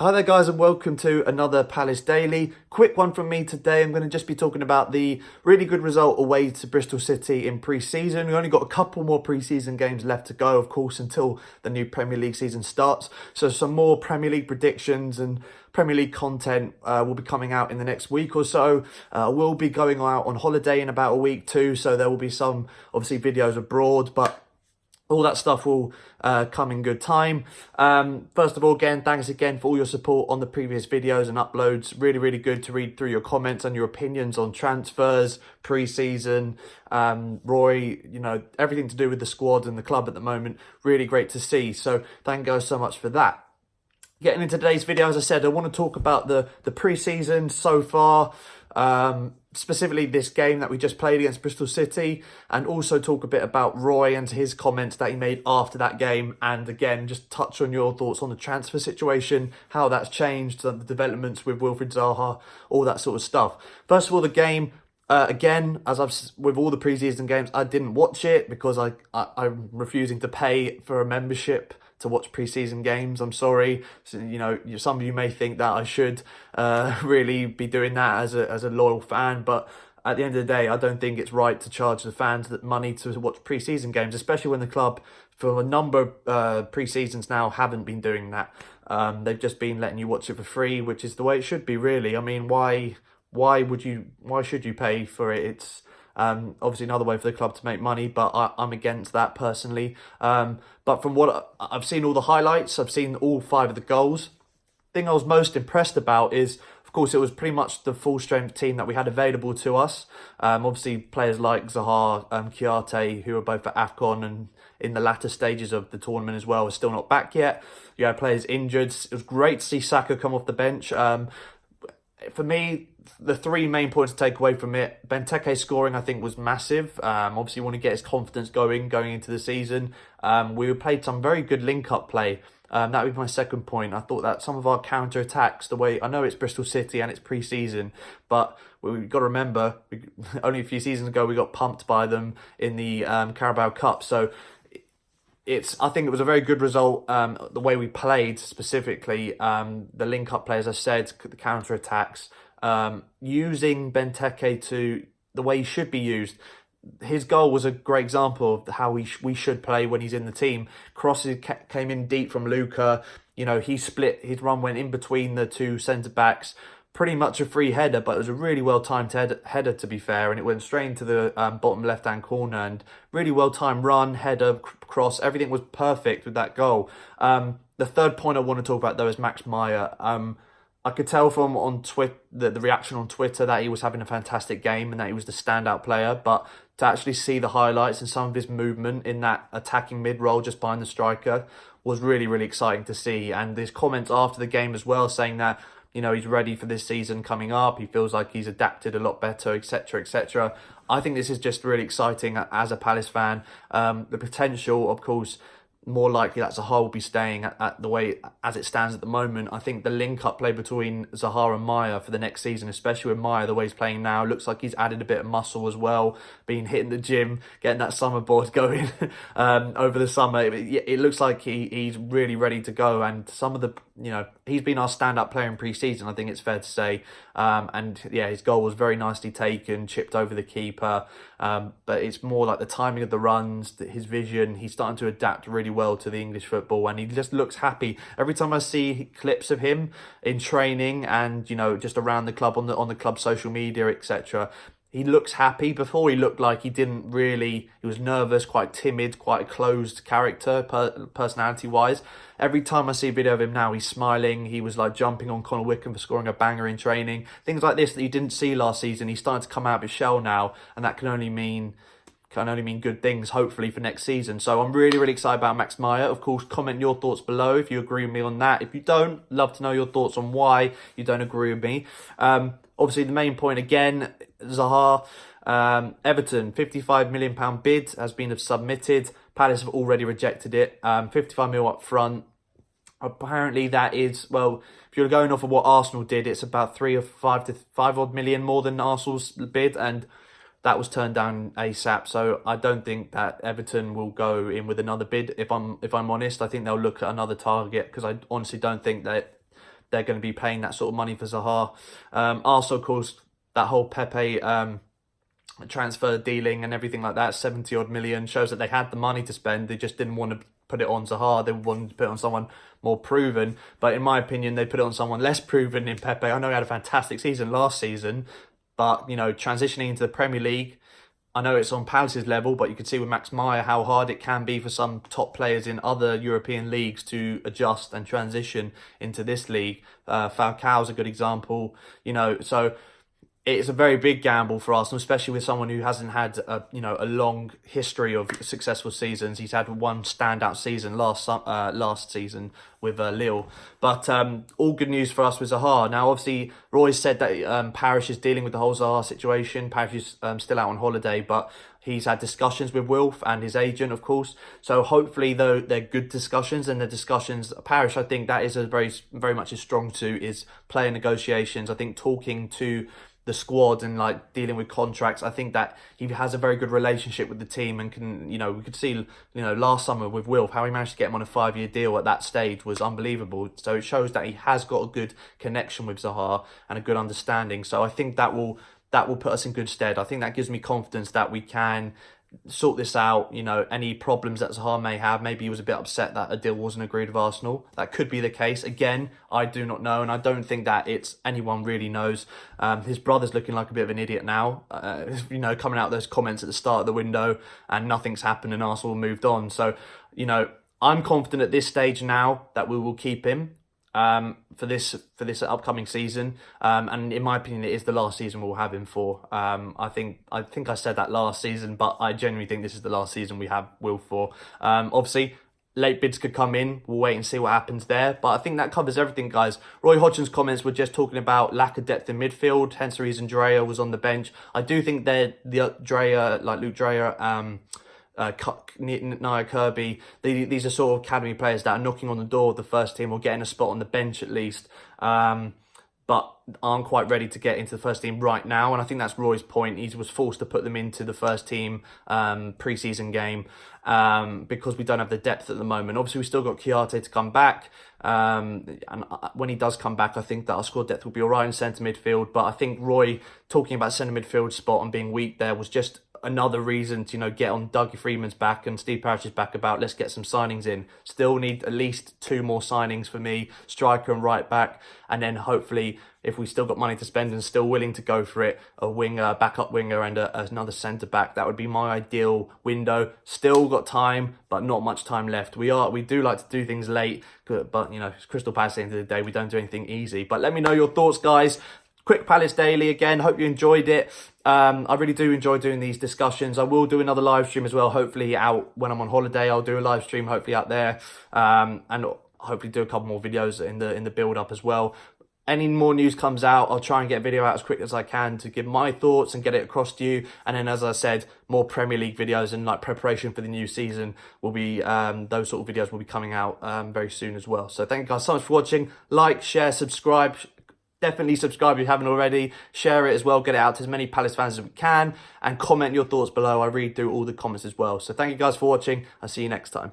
Hi there guys and welcome to another Palace Daily. Quick one from me today. I'm going to just be talking about the really good result away to Bristol City in pre-season. We've only got a couple more pre-season games left to go, of course, until the new Premier League season starts. So some more Premier League predictions and Premier League content will be coming out in the next week or so. We'll be going out on holiday in about a week too, so there will be some, obviously, videos abroad, but all that stuff will come in good time. First of all, again, thanks again for all your support on the previous videos and uploads. Really, really good to read through your comments and your opinions on transfers, pre-season, Roy, everything to do with the squad and the club at the moment. Really great to see. So thank you guys so much for that. Getting into today's video, as I said, I want to talk about the pre-season so far. Specifically this game that we just played against Bristol City, and also talk a bit about Roy and his comments that he made after that game, and again just touch on your thoughts on the transfer situation, how that's changed, the developments with Wilfried Zaha, all that sort of stuff. First of all, the game, again, as I've with all the pre-season games, I didn't watch it because I'm refusing to pay for a membership to watch pre-season games. I'm sorry. So, some of you may think that I should really be doing that as a loyal fan, but at the end of the day, I don't think it's right to charge the fans that money to watch pre-season games, especially when the club, for a number of pre-seasons now, haven't been doing that. They've just been letting you watch it for free, which is the way it should be, really. I mean, why should you pay for it? It's obviously another way for the club to make money, but I'm against that personally. But from what I've seen, all the highlights, I've seen all 5 of the goals. The thing I was most impressed about is, of course, it was pretty much the full strength team that we had available to us. Obviously, players like Zaha, Kiarte, who are both at AFCON and in the latter stages of the tournament as well, are still not back yet. You had players injured. It was great to see Saka come off the bench. For me, the 3 main points to take away from it: Benteke scoring, I think, was massive. Obviously, you want to get his confidence going into the season. We played some very good link-up play. That would be my second point. I thought that some of our counter-attacks, the way, I know it's Bristol City and it's pre-season, but we've got to remember, only a few seasons ago, we got pumped by them in the Carabao Cup. So I think it was a very good result, the way we played specifically, the link-up play, as I said, the counter-attacks, using Benteke to the way he should be used. His goal was a great example of how we should play when he's in the team. Crosses came in deep from Luca. He split, his run went in between the 2 centre-backs. Pretty much a free header, but it was a really well-timed header, to be fair, and it went straight into the bottom left-hand corner, and really well-timed run, header, cross, everything was perfect with that goal. The third point I want to talk about, though, is Max Meyer. I could tell from on Twitter, the reaction on Twitter, that he was having a fantastic game and that he was the standout player, but to actually see the highlights and some of his movement in that attacking mid-role just behind the striker was really, really exciting to see. And his comments after the game as well, saying that, he's ready for this season coming up. He feels like he's adapted a lot better, etc., etc. I think this is just really exciting as a Palace fan. The potential, of course, more likely that Zaha will be staying at the way as it stands at the moment. I think the link-up play between Zaha and Meyer for the next season, especially with Meyer, the way he's playing now, looks like he's added a bit of muscle as well, been hitting the gym, getting that summer board going over the summer. It looks like he's really ready to go, and some of the, he's been our stand-up player in pre-season, I think it's fair to say. And yeah, his goal was very nicely taken, chipped over the keeper. But it's more like the timing of the runs, his vision. He's starting to adapt really well to the English football, and he just looks happy. Every time I see clips of him in training and, just around the club on the club social media, etc., he looks happy. Before, he looked like he was nervous, quite timid, quite a closed character, personality-wise. Every time I see a video of him now, he's smiling. He was like jumping on Connor Wickham for scoring a banger in training. Things like this that you didn't see last season. He's starting to come out of his shell now, and that can only mean good things, hopefully, for next season. So I'm really, really excited about Max Meyer. Of course, comment your thoughts below if you agree with me on that. If you don't, love to know your thoughts on why you don't agree with me. Obviously, the main point, again, Zaha, Everton, £55 million bid has been submitted. Palace have already rejected it. 55 mil up front. Apparently, that is, well, if you're going off of what Arsenal did, it's about 3 or 5 to 5 odd million more than Arsenal's bid, and that was turned down ASAP. So I don't think that Everton will go in with another bid. If I'm honest, I think they'll look at another target, because I honestly don't think that they're going to be paying that sort of money for Zaha. Arsenal, of course, that whole Pepe transfer dealing and everything like that, 70 odd million, shows that they had the money to spend. They just didn't want to put it on Zaha. They wanted to put it on someone more proven. But in my opinion, they put it on someone less proven in Pepe. I know he had a fantastic season last season, but, you know, transitioning into the Premier League, I know it's on Palace's level, but you can see with Max Meyer how hard it can be for some top players in other European leagues to adjust and transition into this league. Falcao's a good example, you know, so it's a very big gamble for Arsenal, especially with someone who hasn't had a long history of successful seasons. He's had one standout season last season with Lille. But all good news for us with Zaha. Now, obviously, Roy's said that Parish is dealing with the whole Zaha situation. Parish is still out on holiday, but he's had discussions with Wilf and his agent, of course. So hopefully, though, they're good discussions, and the discussions, Parish, I think that is a very much a strong suit, is player negotiations. I think talking to the squad and like dealing with contracts. I think that he has a very good relationship with the team and can, you know, we could see, you know, last summer with Wilf, how he managed to get him on a 5-year deal at that stage was unbelievable. So it shows that he has got a good connection with Zaha and a good understanding. So I think that will put us in good stead. I think that gives me confidence that we can sort this out. You know, any problems that Zaha may have, maybe he was a bit upset that a deal wasn't agreed with Arsenal. That could be the case. Again, I do not know, and I don't think that it's anyone really knows. His brother's looking like a bit of an idiot now, you know, coming out those comments at the start of the window and nothing's happened and Arsenal moved on. So, you know, I'm confident at this stage now that we will keep him for this upcoming season, and in my opinion, it is the last season we'll have him for. I think I said that last season, but I genuinely think this is the last season we have Will for. Obviously, late bids could come in. We'll wait and see what happens there. But I think that covers everything, guys. Roy Hodgson's comments were just talking about lack of depth in midfield, hence the reason Dreyer was on the bench. I do think the Dreyer, like Luke Dreyer, Nia Kirby, these are sort of academy players that are knocking on the door of the first team or getting a spot on the bench at least, but aren't quite ready to get into the first team right now. And I think that's Roy's point. He was forced to put them into the first team pre-season game because we don't have the depth at the moment. Obviously, we've still got Chiarte to come back. And when he does come back, I think that our squad depth will be all right in centre midfield. But I think Roy talking about centre midfield spot and being weak there was just another reason to, you know, get on Dougie Freeman's back and Steve Parish's back about let's get some signings in. Still need at least 2 more signings for me, striker and right back, and then hopefully, if we still got money to spend and still willing to go for it, a winger, backup winger, and another centre back. That would be my ideal window. Still got time, but not much time left. We do like to do things late, but you know, it's Crystal Palace at the end of the day. We don't do anything easy. But let me know your thoughts, guys. Quick Palace Daily again. Hope you enjoyed it. I really do enjoy doing these discussions. I will do another live stream as well. Hopefully out when I'm on holiday. I'll do a live stream hopefully out there, and hopefully do a couple more videos in the build up as well. Any more news comes out, I'll try and get a video out as quick as I can to give my thoughts and get it across to you. And then, as I said, more Premier League videos and like preparation for the new season will be, those sort of videos will be coming out very soon as well. So thank you guys so much for watching. Like, share, subscribe. Definitely subscribe if you haven't already. Share it as well. Get it out to as many Palace fans as we can. And comment your thoughts below. I read through all the comments as well. So thank you guys for watching. I'll see you next time.